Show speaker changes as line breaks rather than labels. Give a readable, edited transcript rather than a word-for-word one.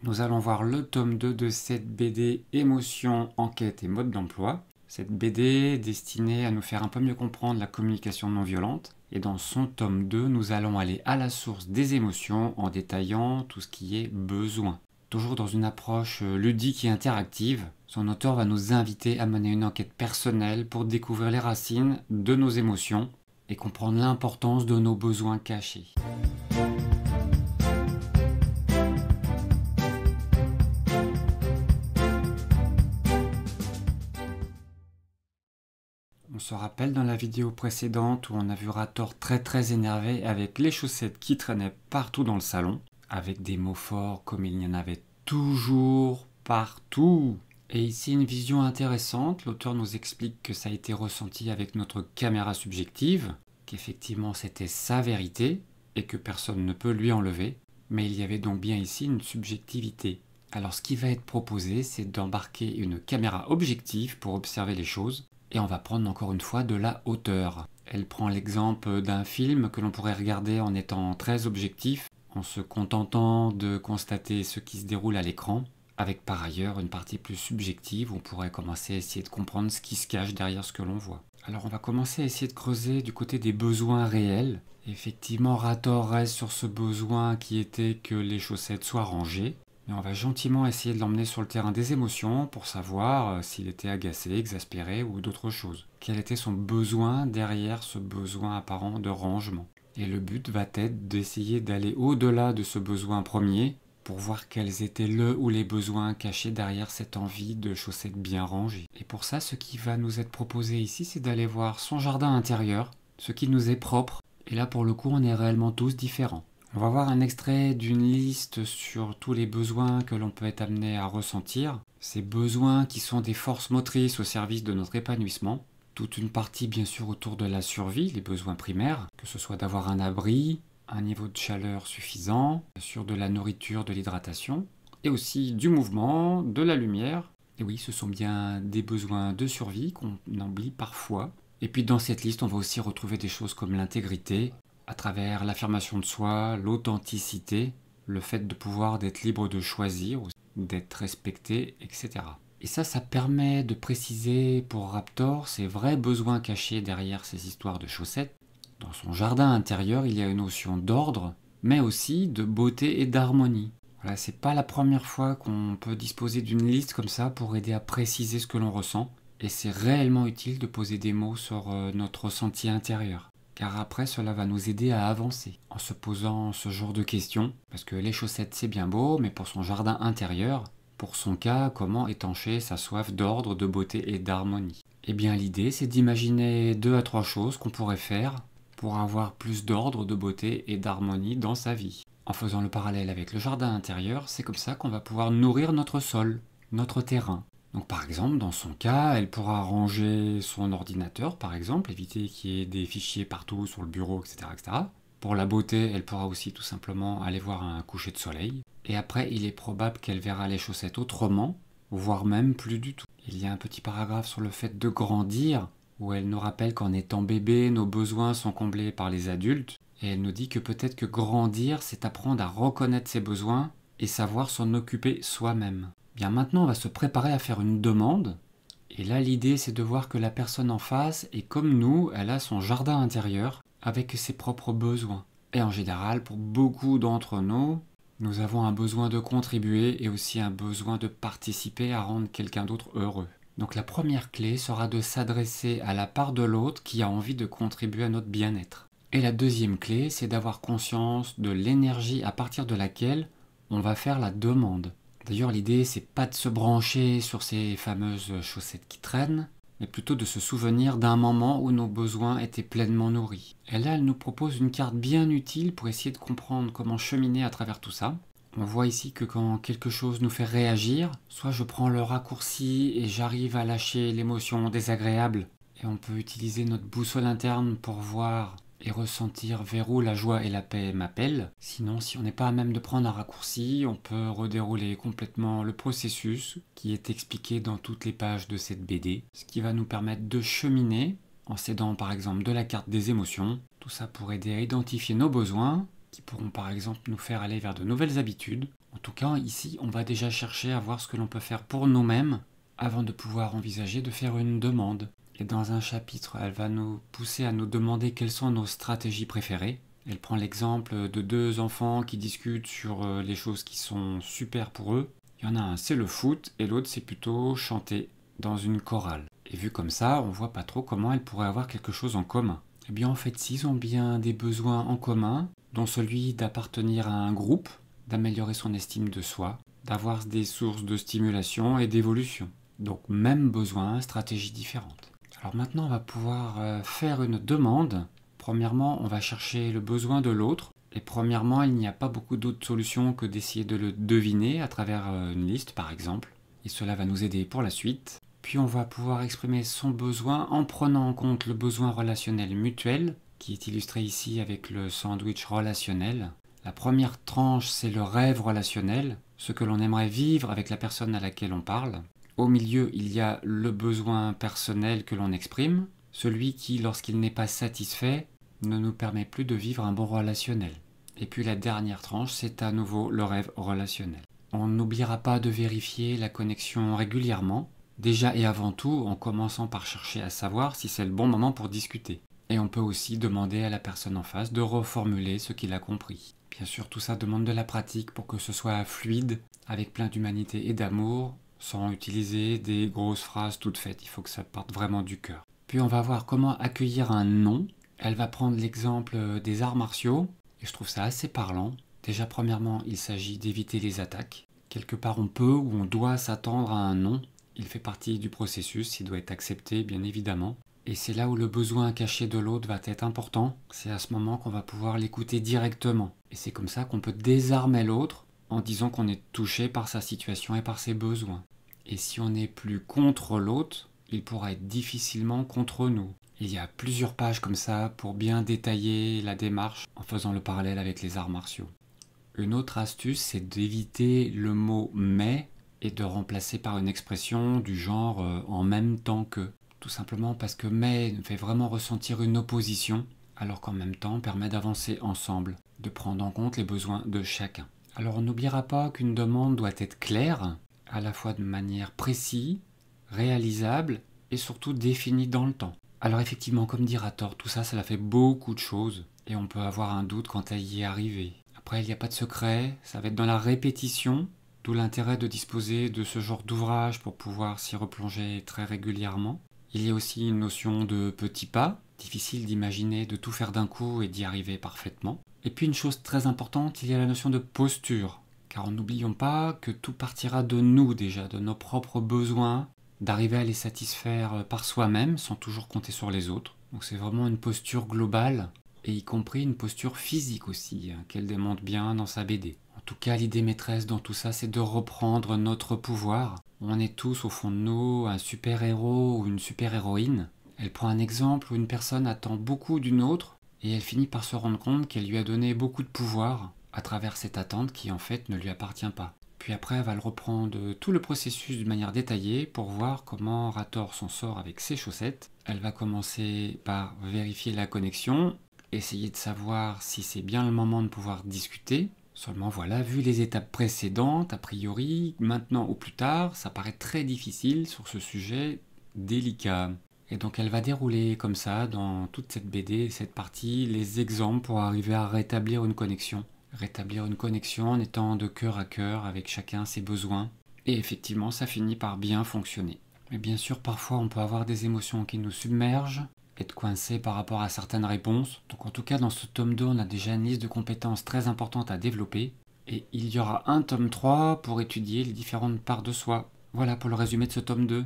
Nous allons voir le tome 2 de cette BD Émotions, enquête et mode d'emploi. Cette BD est destinée à nous faire un peu mieux comprendre la communication non violente. Et dans son tome 2, nous allons aller à la source des émotions en détaillant tout ce qui est besoin. Toujours dans une approche ludique et interactive, son auteur va nous inviter à mener une enquête personnelle pour découvrir les racines de nos émotions et comprendre l'importance de nos besoins cachés. On se rappelle dans la vidéo précédente où on a vu Rator très énervé avec les chaussettes qui traînaient partout dans le salon, avec des mots forts comme il y en avait toujours partout. Et ici une vision intéressante, l'auteur nous explique que ça a été ressenti avec notre caméra subjective, qu'effectivement c'était sa vérité et que personne ne peut lui enlever, mais il y avait donc bien ici une subjectivité. Alors ce qui va être proposé, c'est d'embarquer une caméra objective pour observer les choses. Et on va prendre encore une fois de la hauteur. Elle prend l'exemple d'un film que l'on pourrait regarder en étant très objectif, en se contentant de constater ce qui se déroule à l'écran, avec par ailleurs une partie plus subjective où on pourrait commencer à essayer de comprendre ce qui se cache derrière ce que l'on voit. Alors on va commencer à essayer de creuser du côté des besoins réels. Effectivement, Rator reste sur ce besoin qui était que les chaussettes soient rangées. Mais on va gentiment essayer de l'emmener sur le terrain des émotions pour savoir s'il était agacé, exaspéré ou d'autres choses. Quel était son besoin derrière ce besoin apparent de rangement. Et le but va être d'essayer d'aller au-delà de ce besoin premier pour voir quels étaient le ou les besoins cachés derrière cette envie de chaussettes bien rangées. Et pour ça, ce qui va nous être proposé ici, c'est d'aller voir son jardin intérieur, ce qui nous est propre. Et là, pour le coup, on est réellement tous différents. On va voir un extrait d'une liste sur tous les besoins que l'on peut être amené à ressentir. Ces besoins qui sont des forces motrices au service de notre épanouissement. Toute une partie bien sûr autour de la survie, les besoins primaires, que ce soit d'avoir un abri, un niveau de chaleur suffisant, bien sûr de la nourriture, de l'hydratation, et aussi du mouvement, de la lumière. Et oui, ce sont bien des besoins de survie qu'on oublie parfois. Et puis dans cette liste, on va aussi retrouver des choses comme l'intégrité, à travers l'affirmation de soi, l'authenticité, le fait de pouvoir d'être libre de choisir, d'être respecté, etc. Et ça permet de préciser pour Rator ses vrais besoins cachés derrière ces histoires de chaussettes. Dans son jardin intérieur, il y a une notion d'ordre, mais aussi de beauté et d'harmonie. Voilà, c'est pas la première fois qu'on peut disposer d'une liste comme ça pour aider à préciser ce que l'on ressent, et c'est réellement utile de poser des mots sur notre ressenti intérieur. Car après, cela va nous aider à avancer en se posant ce genre de questions. Parce que les chaussettes, c'est bien beau, mais pour son jardin intérieur, pour son cas, comment étancher sa soif d'ordre, de beauté et d'harmonie? Eh bien, l'idée, c'est d'imaginer 2 à 3 choses qu'on pourrait faire pour avoir plus d'ordre, de beauté et d'harmonie dans sa vie. En faisant le parallèle avec le jardin intérieur, c'est comme ça qu'on va pouvoir nourrir notre sol, notre terrain. Donc par exemple, dans son cas, elle pourra ranger son ordinateur, par exemple, éviter qu'il y ait des fichiers partout sur le bureau, etc., etc. Pour la beauté, elle pourra aussi tout simplement aller voir un coucher de soleil. Et après, il est probable qu'elle verra les chaussettes autrement, voire même plus du tout. Il y a un petit paragraphe sur le fait de grandir, où elle nous rappelle qu'en étant bébé, nos besoins sont comblés par les adultes. Et elle nous dit que peut-être que grandir, c'est apprendre à reconnaître ses besoins et savoir s'en occuper soi-même. Bien maintenant, on va se préparer à faire une demande. Et là, l'idée, c'est de voir que la personne en face est comme nous, elle a son jardin intérieur avec ses propres besoins. Et en général, pour beaucoup d'entre nous, nous avons un besoin de contribuer et aussi un besoin de participer à rendre quelqu'un d'autre heureux. Donc la première clé sera de s'adresser à la part de l'autre qui a envie de contribuer à notre bien-être. Et la deuxième clé, c'est d'avoir conscience de l'énergie à partir de laquelle on va faire la demande. D'ailleurs, l'idée, c'est pas de se brancher sur ces fameuses chaussettes qui traînent, mais plutôt de se souvenir d'un moment où nos besoins étaient pleinement nourris. Et là, elle nous propose une carte bien utile pour essayer de comprendre comment cheminer à travers tout ça. On voit ici que quand quelque chose nous fait réagir, soit je prends le raccourci et j'arrive à lâcher l'émotion désagréable, et on peut utiliser notre boussole interne pour voir et ressentir vers où la joie et la paix m'appellent. Sinon, si on n'est pas à même de prendre un raccourci, on peut redérouler complètement le processus qui est expliqué dans toutes les pages de cette BD, ce qui va nous permettre de cheminer en s'aidant par exemple de la carte des émotions, tout ça pour aider à identifier nos besoins qui pourront par exemple nous faire aller vers de nouvelles habitudes. En tout cas, ici, on va déjà chercher à voir ce que l'on peut faire pour nous-mêmes avant de pouvoir envisager de faire une demande. Et dans un chapitre, elle va nous pousser à nous demander quelles sont nos stratégies préférées. Elle prend l'exemple de deux enfants qui discutent sur les choses qui sont super pour eux. Il y en a un, c'est le foot, et l'autre, c'est plutôt chanter dans une chorale. Et vu comme ça, on voit pas trop comment elles pourraient avoir quelque chose en commun. Eh bien, en fait, s'ils ont bien des besoins en commun, dont celui d'appartenir à un groupe, d'améliorer son estime de soi, d'avoir des sources de stimulation et d'évolution. Donc, même besoin, stratégie différente. Alors maintenant, on va pouvoir faire une demande. Premièrement, on va chercher le besoin de l'autre. Et premièrement, il n'y a pas beaucoup d'autres solutions que d'essayer de le deviner à travers une liste, par exemple. Et cela va nous aider pour la suite. Puis on va pouvoir exprimer son besoin en prenant en compte le besoin relationnel mutuel, qui est illustré ici avec le sandwich relationnel. La première tranche, c'est le rêve relationnel, ce que l'on aimerait vivre avec la personne à laquelle on parle. Au milieu, il y a le besoin personnel que l'on exprime, celui qui, lorsqu'il n'est pas satisfait, ne nous permet plus de vivre un bon relationnel. Et puis la dernière tranche, c'est à nouveau le rêve relationnel. On n'oubliera pas de vérifier la connexion régulièrement, déjà et avant tout en commençant par chercher à savoir si c'est le bon moment pour discuter. Et on peut aussi demander à la personne en face de reformuler ce qu'il a compris. Bien sûr, tout ça demande de la pratique pour que ce soit fluide, avec plein d'humanité et d'amour, sans utiliser des grosses phrases toutes faites. Il faut que ça parte vraiment du cœur. Puis on va voir comment accueillir un non. Elle va prendre l'exemple des arts martiaux, et je trouve ça assez parlant. Déjà, premièrement, il s'agit d'éviter les attaques. Quelque part, on peut ou on doit s'attendre à un non. Il fait partie du processus, il doit être accepté, bien évidemment. Et c'est là où le besoin caché de l'autre va être important. C'est à ce moment qu'on va pouvoir l'écouter directement. Et c'est comme ça qu'on peut désarmer l'autre en disant qu'on est touché par sa situation et par ses besoins. Et si on n'est plus contre l'autre, il pourra être difficilement contre nous. Il y a plusieurs pages comme ça pour bien détailler la démarche en faisant le parallèle avec les arts martiaux. Une autre astuce, c'est d'éviter le mot « mais » et de remplacer par une expression du genre en même temps que. Tout simplement parce que mais fait vraiment ressentir une opposition, alors qu'en même temps permet d'avancer ensemble, de prendre en compte les besoins de chacun. Alors on n'oubliera pas qu'une demande doit être claire, à la fois de manière précise, réalisable et surtout définie dans le temps. Alors effectivement, comme dit Rator, tout ça, cela fait beaucoup de choses et on peut avoir un doute quant à y arriver. Après, il n'y a pas de secret, ça va être dans la répétition, d'où l'intérêt de disposer de ce genre d'ouvrage pour pouvoir s'y replonger très régulièrement. Il y a aussi une notion de petits pas, difficile d'imaginer de tout faire d'un coup et d'y arriver parfaitement. Et puis une chose très importante, il y a la notion de posture, car n'oublions pas que tout partira de nous déjà, de nos propres besoins, d'arriver à les satisfaire par soi-même sans toujours compter sur les autres. Donc c'est vraiment une posture globale, et y compris une posture physique aussi, qu'elle démontre bien dans sa BD. En tout cas, l'idée maîtresse dans tout ça, c'est de reprendre notre pouvoir. On est tous au fond de nous un super-héros ou une super-héroïne. Elle prend un exemple où une personne attend beaucoup d'une autre et elle finit par se rendre compte qu'elle lui a donné beaucoup de pouvoir à travers cette attente qui en fait ne lui appartient pas. Puis après, elle va le reprendre tout le processus d'une manière détaillée pour voir comment Rator s'en sort avec ses chaussettes. Elle va commencer par vérifier la connexion, essayer de savoir si c'est bien le moment de pouvoir discuter. Seulement voilà, vu les étapes précédentes, a priori, maintenant ou plus tard, ça paraît très difficile sur ce sujet délicat. Et donc elle va dérouler comme ça, dans toute cette BD, cette partie, les exemples pour arriver à rétablir une connexion. Rétablir une connexion en étant de cœur à cœur avec chacun ses besoins. Et effectivement, ça finit par bien fonctionner. Mais bien sûr, parfois on peut avoir des émotions qui nous submergent, être coincé par rapport à certaines réponses. Donc en tout cas, dans ce tome 2, on a déjà une liste de compétences très importantes à développer. Et il y aura un tome 3 pour étudier les différentes parts de soi. Voilà pour le résumé de ce tome 2.